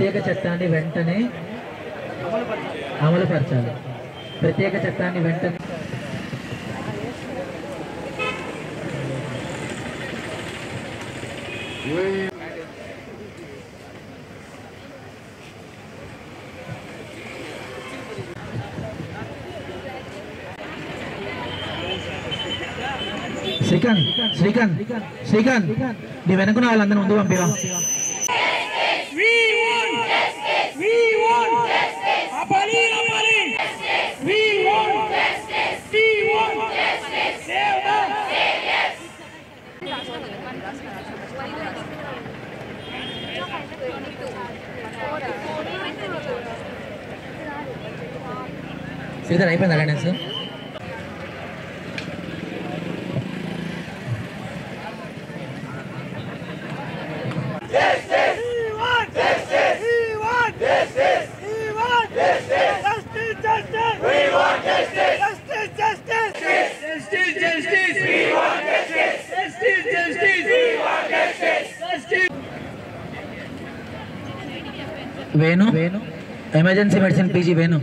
ప్రత్యేక చట్టాన్ని వెంటనే అమలుపరచాలి. ప్రత్యేక చట్టాన్ని వెంటనే శ్రీకాంత్ నీ వెనుకున్న వాళ్ళందరూ ముందు పంపివా. శ్రీధర్ అయిపోయింది attendance. Venu emergency medicine PG Venu.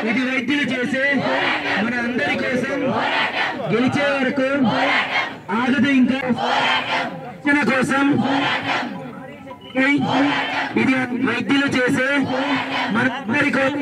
ఇది వైద్యులు చేసే మన అందరి కోసం గెలిచే వరకు ఆగదు. ఇంకా కోసం ఇది వైద్యులు చేసే మన అందరి కోసం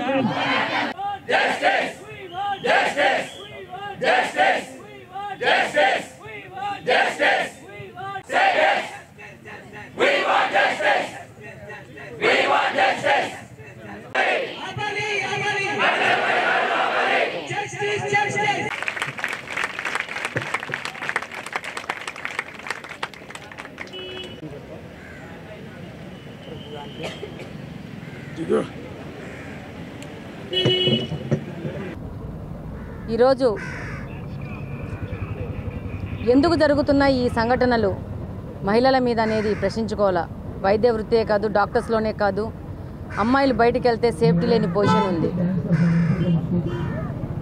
ఈరోజు ఎందుకు జరుగుతున్న ఈ సంఘటనలు మహిళల మీద అనేది ప్రశ్నించుకోవాలా. వైద్య వృత్తే కాదు, డాక్టర్స్లోనే కాదు, అమ్మాయిలు బయటికి వెళ్తే సేఫ్టీ లేని పొజిషన్ ఉంది.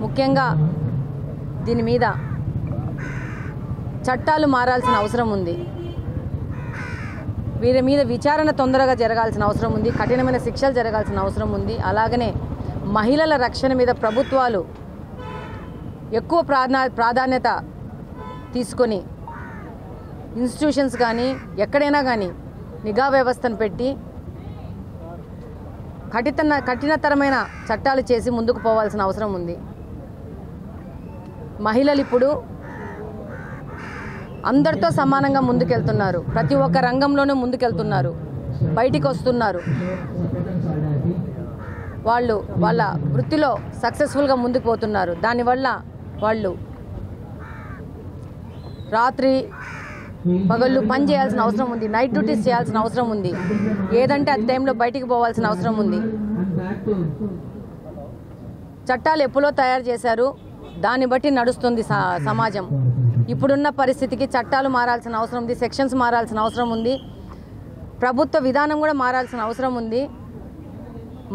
ముఖ్యంగా దీని మీద చట్టాలు మారాల్సిన అవసరం ఉంది. వీరి మీద విచారణ తొందరగా జరగాల్సిన అవసరం ఉంది. కఠినమైన శిక్షలు జరగాల్సిన అవసరం ఉంది. అలాగనే మహిళల రక్షణ మీద ప్రభుత్వాలు ఎక్కువ ప్రాధాన్యత తీసుకొని ఇన్స్టిట్యూషన్స్ కానీ ఎక్కడైనా కానీ నిఘా వ్యవస్థను పెట్టి కఠినతరమైన చట్టాలు చేసి ముందుకు పోవాల్సిన అవసరం ఉంది. మహిళలు ఇప్పుడు అందరితో సమానంగా ముందుకెళ్తున్నారు. ప్రతి ఒక్క రంగంలోనూ ముందుకెళ్తున్నారు, బయటికి వస్తున్నారు. వాళ్ళు వాళ్ళ వృత్తిలో సక్సెస్ఫుల్గా ముందుకు పోతున్నారు. దానివల్ల వాళ్ళు రాత్రి పగళ్ళు పని చేయాల్సిన అవసరం ఉంది, నైట్ డ్యూటీస్ చేయాల్సిన అవసరం ఉంది. ఏదంటే ఆ టైంలో బయటికి పోవాల్సిన అవసరం ఉంది. చట్టాలు ఎప్పుడో తయారు చేశారు, దాన్ని బట్టి నడుస్తుంది సమాజం. ఇప్పుడున్న పరిస్థితికి చట్టాలు మారాల్సిన అవసరం ఉంది, సెక్షన్స్ మారాల్సిన అవసరం ఉంది, ప్రభుత్వ విధానం కూడా మారాల్సిన అవసరం ఉంది.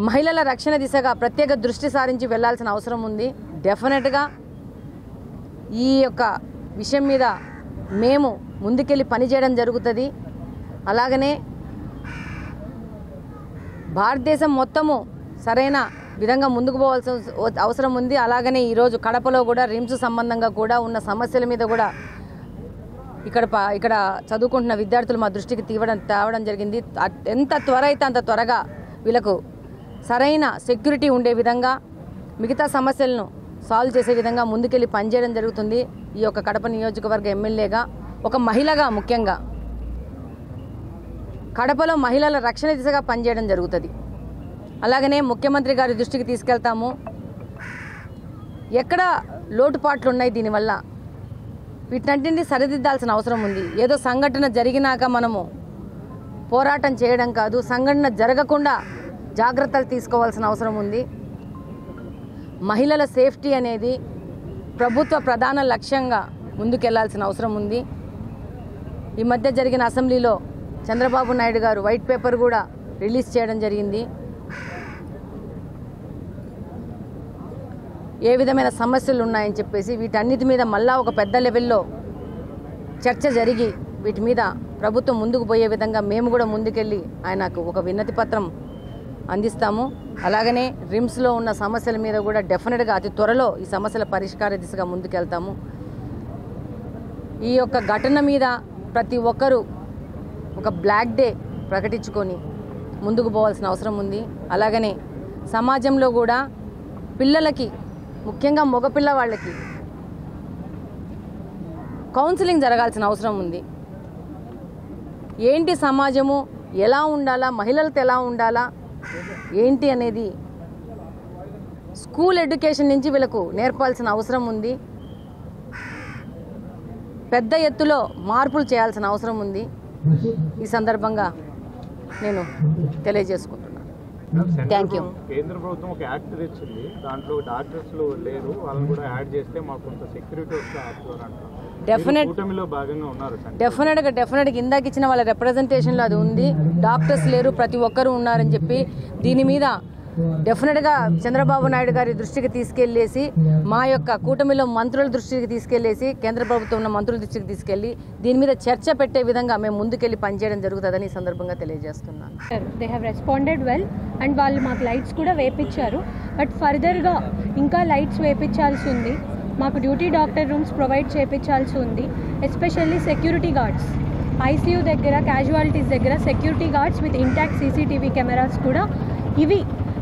మహిళల రక్షణ దిశగా ప్రత్యేక దృష్టి సారించి వెళ్లాల్సిన అవసరం ఉంది. డెఫినెట్గా ఈ యొక్క విషయం మీద మేము ముందుకెళ్ళి పనిచేయడం జరుగుతుంది. అలాగనే భారతదేశం మొత్తము సరైన విధంగా ముందుకు పోవాల్సిన అవసరం ఉంది. అలాగనే ఈరోజు కడపలో కూడా రిమ్స్ సంబంధంగా కూడా ఉన్న సమస్యల మీద కూడా ఇక్కడ చదువుకుంటున్న విద్యార్థులు మా దృష్టికి తేవడం జరిగింది. ఎంత త్వర అయితే అంత త్వరగా వీళ్ళకు సరైన సెక్యూరిటీ ఉండే విధంగా, మిగతా సమస్యలను సాల్వ్ చేసే విధంగా ముందుకెళ్ళి పనిచేయడం జరుగుతుంది. ఈ యొక్క కడప నియోజకవర్గ ఎమ్మెల్యేగా, ఒక మహిళగా ముఖ్యంగా కడపలో మహిళల రక్షణ దిశగా పనిచేయడం జరుగుతుంది. అలాగనే ముఖ్యమంత్రి గారి దృష్టికి తీసుకెళ్తాము. ఎక్కడ లోటుపాట్లు ఉన్నాయి దీనివల్ల, వీటన్నింటినీ సరిదిద్దాల్సిన అవసరం ఉంది. ఏదో సంఘటన జరిగినాక మనము పోరాటం చేయడం కాదు, సంఘటన జరగకుండా జాగ్రత్తలు తీసుకోవాల్సిన అవసరం ఉంది. మహిళల సేఫ్టీ అనేది ప్రభుత్వ ప్రధాన లక్ష్యంగా ముందుకెళ్లాల్సిన అవసరం ఉంది. ఈ మధ్య జరిగిన అసెంబ్లీలో చంద్రబాబు నాయుడు గారు వైట్ పేపర్ కూడా రిలీజ్ చేయడం జరిగింది. ఏ విధమైన సమస్యలు ఉన్నాయని చెప్పేసి వీటన్నిటి మీద మళ్ళా ఒక పెద్ద లెవెల్లో చర్చ జరిగి వీటి మీద ప్రభుత్వం ముందుకు పోయే విధంగా మేము కూడా ముందుకెళ్ళి ఆయనకు ఒక వినతి పత్రం అందిస్తాము. అలాగనే రిమ్స్లో ఉన్న సమస్యల మీద కూడా డెఫినెట్గా అతి త్వరలో ఈ సమస్యల పరిష్కార దిశగా ముందుకెళ్తాము. ఈ యొక్క ఘటన మీద ప్రతి ఒక్కరూ ఒక బ్లాక్ డే ప్రకటించుకొని ముందుకు పోవాల్సిన అవసరం ఉంది. అలాగనే సమాజంలో కూడా పిల్లలకి, ముఖ్యంగా మగపిల్లవాళ్ళకి కౌన్సిలింగ్ జరగాల్సిన అవసరం ఉంది. ఏంటి సమాజము, ఎలా ఉండాలా, మహిళలతో ఎలా ఉండాలా ఏంటి అనేది స్కూల్ ఎడ్యుకేషన్ నుంచి వీళ్ళకు నేర్పాల్సిన అవసరం ఉంది. పెద్ద ఎత్తులో మార్పులు చేయాల్సిన అవసరం ఉంది. ఈ సందర్భంగా నేను తెలియజేసుకుంటున్నాను. Thank you. కేంద్ర ప్రభుత్వం ఒక యాక్ట్ తెచ్చింది, దాంట్లో డాక్టర్స్ లేరు, వాళ్ళని కూడా యాడ్ చేస్తే మాకు కొంత సెక్యూరిటీ వస్తుంది. డెఫినెట్గా ఇందాక ఇచ్చిన వాళ్ళ రిప్రజెంటేషన్లో అది ఉంది. డాక్టర్స్ లేరు, ప్రతి ఒక్కరూ ఉన్నారని చెప్పి దీని మీద డెఫినెట్గా చంద్రబాబు నాయుడు గారి దృష్టికి తీసుకెళ్లేసి, మా యొక్క కూటమిలో మంత్రుల దృష్టికి తీసుకెళ్లేసి, కేంద్ర ప్రభుత్వం ఉన్న మంత్రుల దృష్టికి తీసుకెళ్లి దీని మీద చర్చ పెట్టే విధంగా మేము ముందుకెళ్ళి పనిచేయడం జరుగుతుందని ఈ సందర్భంగా తెలియజేస్తున్నాను. They have responded well and వాళ్ళు మాకు లైట్స్ కూడా వేపించారు. బట్ ఫర్దర్గా ఇంకా లైట్స్ వేపించాల్సి ఉంది. మాకు డ్యూటీ డాక్టర్ రూమ్స్ ప్రొవైడ్ చేయించాల్సి ఉంది. ఎస్పెషల్లీ సెక్యూరిటీ గార్డ్స్, ఐసీయూ దగ్గర, క్యాజువాలిటీస్ దగ్గర security guards with intact CCTV cameras కూడా ఇవి.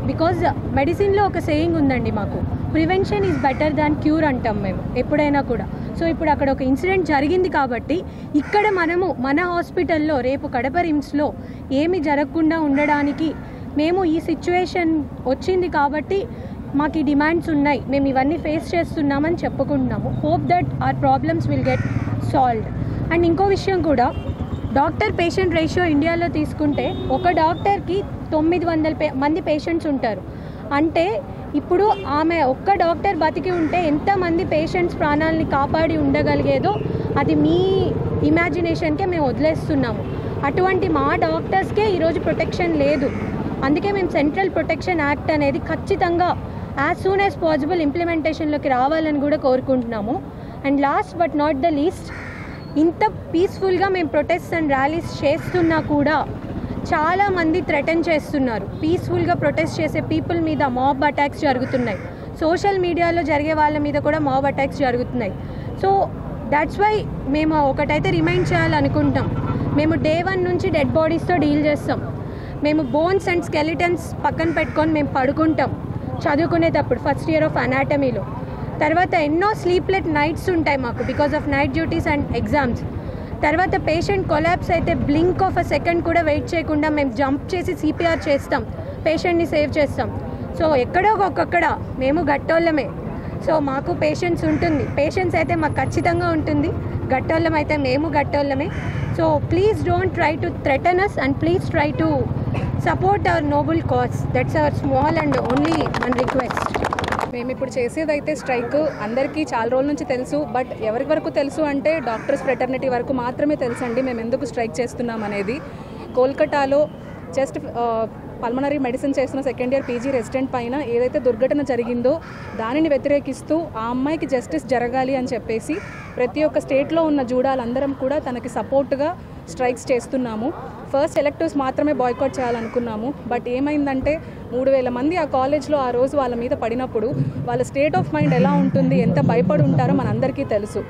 బికాజ్ మెడిసిన్లో ఒక సేయింగ్ ఉందండి మాకు, prevention is better than cure అంటాం మేము ఎప్పుడైనా కూడా. సో ఇప్పుడు అక్కడ ఒక ఇన్సిడెంట్ జరిగింది కాబట్టి ఇక్కడ మనము మన హాస్పిటల్లో రేపు కడప రిమ్స్లో ఏమి జరగకుండా ఉండడానికి మేము ఈ సిచ్యువేషన్ వచ్చింది కాబట్టి మాకు ఈ డిమాండ్స్ ఉన్నాయి, మేము ఇవన్నీ ఫేస్ చేస్తున్నామని చెప్పుకుంటున్నాము. Hope that our problems will get solved. And ఇంకో విషయం కూడా, డాక్టర్ పేషెంట్ రేషియో ఇండియాలో తీసుకుంటే ఒక డాక్టర్కి 900 మంది పేషెంట్స్ ఉంటారు. అంటే ఇప్పుడు ఆమె ఒక్క డాక్టర్ బతికి ఉంటే ఎంతమంది పేషెంట్స్ ప్రాణాలని కాపాడి ఉండగలిగేదో అది మీ ఇమాజినేషన్కే మేము వదిలేస్తున్నాము. అటువంటి మా డాక్టర్స్కే ఈరోజు ప్రొటెక్షన్ లేదు. అందుకే మేము సెంట్రల్ ప్రొటెక్షన్ యాక్ట్ అనేది ఖచ్చితంగా యాజ్ సూన్ యాజ్ పాసిబుల్ ఇంప్లిమెంటేషన్లోకి రావాలని కూడా కోరుకుంటున్నాము. And last but not the least, ఇంత పీస్ఫుల్గా మేము ప్రొటెస్ట్ అండ్ ర్యాలీస్ చేస్తున్నా కూడా చాలామంది థ్రెటన్ చేస్తున్నారు. పీస్ఫుల్గా ప్రొటెస్ట్ చేసే పీపుల్ మీద మాబ్ అటాక్స్ జరుగుతున్నాయి. సోషల్ మీడియాలో జరిగే వాళ్ళ మీద కూడా మాబ్ అటాక్స్ జరుగుతున్నాయి. సో దాట్స్ వై మేము ఒకటైతే రిమైండ్ చేయాలనుకుంటాం, మేము డే 1 నుంచి డెడ్ బాడీస్తో డీల్ చేస్తాం. మేము బోన్స్ అండ్ స్కెలిటన్స్ పక్కన పెట్టుకొని మేము పడుకుంటాం చదువుకునేటప్పుడు ఫస్ట్ ఇయర్ ఆఫ్ అనాటమీలో. తర్వాత ఎన్నో స్లీప్లెస్ నైట్స్ ఉంటాయి మాకు because of night duties and exams. తర్వాత పేషెంట్ కొలాప్స్ అయితే బ్లింక్ ఆఫ్ అ సెకండ్ కూడా వెయిట్ చేయకుండా మేము జంప్ చేసి సిపిఆర్ చేస్తాం, పేషెంట్ని సేవ్ చేస్తాం. సో ఎక్కడో ఒక్కొక్కడ మేము గట్టోళ్ళమే. సో మాకు పేషెన్స్ ఉంటుంది, పేషెన్స్ అయితే మాకు ఖచ్చితంగా ఉంటుంది. గట్టోళ్ళం అయితే మేము గట్టోళ్ళమే. So please don't try to threaten us and please try to support our noble cause. That's our small and only one request. మేము ఇప్పుడు చేసేదైతే స్ట్రైక్ అందరికీ చాలా రోజుల నుంచి తెలుసు. బట్ ఎవరి వరకు తెలుసు అంటే డాక్టర్స్ ఫ్రెటర్నిటీ వరకు మాత్రమే తెలుసు అండి మేము ఎందుకు స్ట్రైక్ చేస్తున్నాం అనేది. కోల్కతాలో జస్ట్ పల్మనరీ మెడిసిన్ చేస్తున్న సెకండ్ ఇయర్ పీజీ రెసిడెంట్ పైన ఏదైతే దుర్ఘటన జరిగిందో దానిని వ్యతిరేకిస్తూ ఆ అమ్మాయికి జస్టిస్ జరగాలి అని చెప్పేసి ప్రతి ఒక్క స్టేట్లో ఉన్న జూడాలందరం కూడా తనకి సపోర్ట్గా స్ట్రైక్స్ చేస్తున్నాము. ఫస్ట్ ఎలెక్టివ్స్ మాత్రమే బాయ్కాట్ చేయాలనుకున్నాము. బట్ ఏమైందంటే 3000 మంది ఆ కాలేజ్లో ఆ రోజు వాళ్ళ మీద పడినప్పుడు వాళ్ళ స్టేట్ ఆఫ్ మైండ్ ఎలా ఉంటుంది, ఎంత భయపడి ఉంటారో మనందరికీ తెలుసు.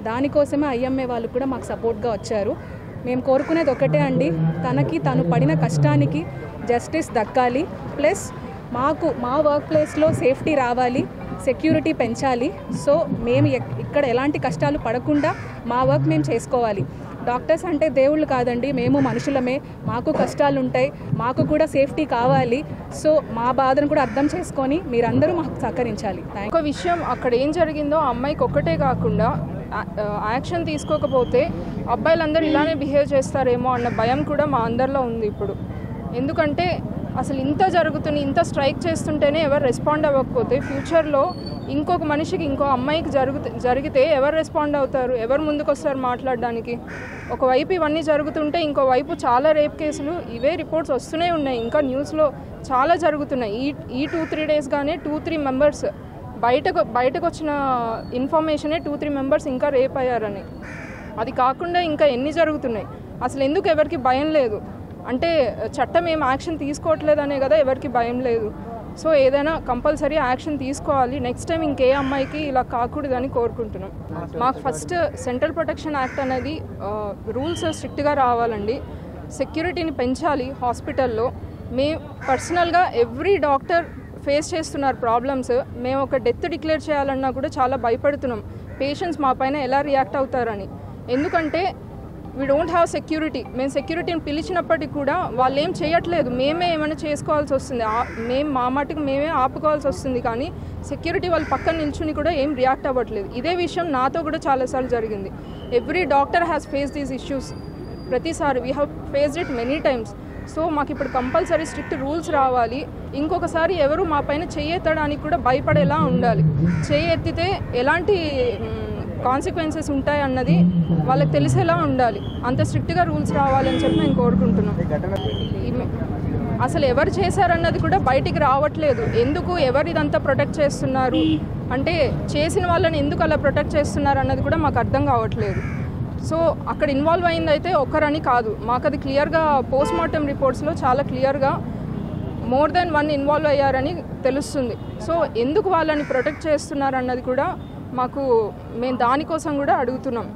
దానికోసమే ఐఎంఏ వాళ్ళు కూడా మాకు సపోర్ట్గా వచ్చారు. మేము కోరుకునేది ఒకటే అండి, తను పడిన కష్టానికి జస్టిస్ దక్కాలి. ప్లస్ మాకు మా వర్క్ ప్లేస్లో సేఫ్టీ రావాలి, సెక్యూరిటీ పెంచాలి. సో మేము ఇక్కడ ఎలాంటి కష్టాలు పడకుండా మా వర్క్ మేము చేసుకోవాలి. డాక్టర్స్ అంటే దేవుళ్ళు కాదండి, మేము మనుషులమే, మాకు కష్టాలు ఉంటాయి, మాకు కూడా సేఫ్టీ కావాలి. సో మా బాధను కూడా అర్థం చేసుకొని మీరందరూ మాకు సహకరించాలి. ఒక విషయం అక్కడ ఏం జరిగిందో ఆ అమ్మాయికి ఒక్కటే కాకుండా యాక్షన్ తీసుకోకపోతే అబ్బాయిలందరూ ఇలానే బిహేవ్ చేస్తారేమో అన్న భయం కూడా మా అందరిలో ఉంది ఇప్పుడు. ఎందుకంటే అసలు ఇంత జరుగుతుంది, ఇంత స్ట్రైక్ చేస్తుంటేనే ఎవరు రెస్పాండ్ అవ్వకపోతే ఫ్యూచర్లో ఇంకొక మనిషికి ఇంకో అమ్మాయికి జరిగితే ఎవరు రెస్పాండ్ అవుతారు, ఎవరు ముందుకు వస్తారు మాట్లాడడానికి? ఒకవైపు ఇవన్నీ జరుగుతుంటే ఇంకోవైపు చాలా రేప్ కేసులు ఇవే రిపోర్ట్స్ వస్తూనే ఉన్నాయి, ఇంకా న్యూస్లో చాలా జరుగుతున్నాయి. ఈ 2-3 డేస్గానే 2-3 మెంబర్స్ బయటకు వచ్చిన ఇన్ఫర్మేషనే 2-3 మెంబర్స్ ఇంకా రేప్ అయ్యారని. అది కాకుండా ఇంకా ఎన్ని జరుగుతున్నాయి? అసలు ఎందుకు ఎవరికి భయం లేదు? అంటే చట్టం ఏం యాక్షన్ తీసుకోవట్లేదనే కదా ఎవరికి భయం లేదు. సో ఏదైనా కంపల్సరీ యాక్షన్ తీసుకోవాలి. నెక్స్ట్ టైం ఇంకే అమ్మాయికి ఇలా కాకూడదని కోరుకుంటున్నాం. మాకు ఫస్ట్ సెంట్రల్ ప్రొటెక్షన్ యాక్ట్ అనేది రూల్స్ స్ట్రిక్ట్గా రావాలండి. సెక్యూరిటీని పెంచాలి హాస్పిటల్లో. మేము పర్సనల్గా ఎవ్రీ డాక్టర్ ఫేస్ చేస్తున్నారు ప్రాబ్లమ్స్. మేము ఒక డెత్ డిక్లేర్ చేయాలన్నా కూడా చాలా భయపడుతున్నాం, పేషెంట్స్ మా పైన ఎలా రియాక్ట్ అవుతారని. ఎందుకంటే వీ డోంట్ హ్యావ్ సెక్యూరిటీ. మేము సెక్యూరిటీని పిలిచినప్పటికీ కూడా వాళ్ళు ఏం చేయట్లేదు, మేమే ఏమైనా చేసుకోవాల్సి వస్తుంది, మేము మా మటుకు మేమే ఆపుకోవాల్సి వస్తుంది. కానీ సెక్యూరిటీ వాళ్ళు పక్కన నిల్చుని కూడా ఏం రియాక్ట్ అవ్వట్లేదు. ఇదే విషయం నాతో కూడా చాలాసార్లు జరిగింది. Every doctor has face these issues. ప్రతిసారి we have faced it many times. So మాకు ఇప్పుడు కంపల్సరీ స్ట్రిక్ట్ రూల్స్ రావాలి. ఇంకొకసారి ఎవరు మా పైన చెయ్యెత్తడానికి కూడా భయపడేలా ఉండాలి. చెయ్యెత్తితే ఎలాంటి కాన్సిక్వెన్సెస్ ఉంటాయి అన్నది వాళ్ళకి తెలిసేలా ఉండాలి. అంత స్ట్రిక్ట్గా రూల్స్ రావాలని చెప్పి నేను కోరుకుంటున్నాను. అసలు ఎవరు చేశారన్నది కూడా బయటికి రావట్లేదు. ఎందుకు ఎవరు ఇదంతా ప్రొటెక్ట్ చేస్తున్నారు అంటే చేసిన వాళ్ళని ఎందుకు అలా ప్రొటెక్ట్ చేస్తున్నారు అన్నది కూడా మాకు అర్థం కావట్లేదు. సో అక్కడ ఇన్వాల్వ్ అయిందైతే ఒక్కరని కాదు, మాకు అది క్లియర్గా పోస్ట్మార్టం రిపోర్ట్స్లో చాలా క్లియర్గా మోర్ దెన్ 1 ఇన్వాల్వ్ అయ్యారని తెలుస్తుంది. సో ఎందుకు వాళ్ళని ప్రొటెక్ట్ చేస్తున్నారు అన్నది కూడా మేము దానికోసం కూడా అడుగుతున్నాం.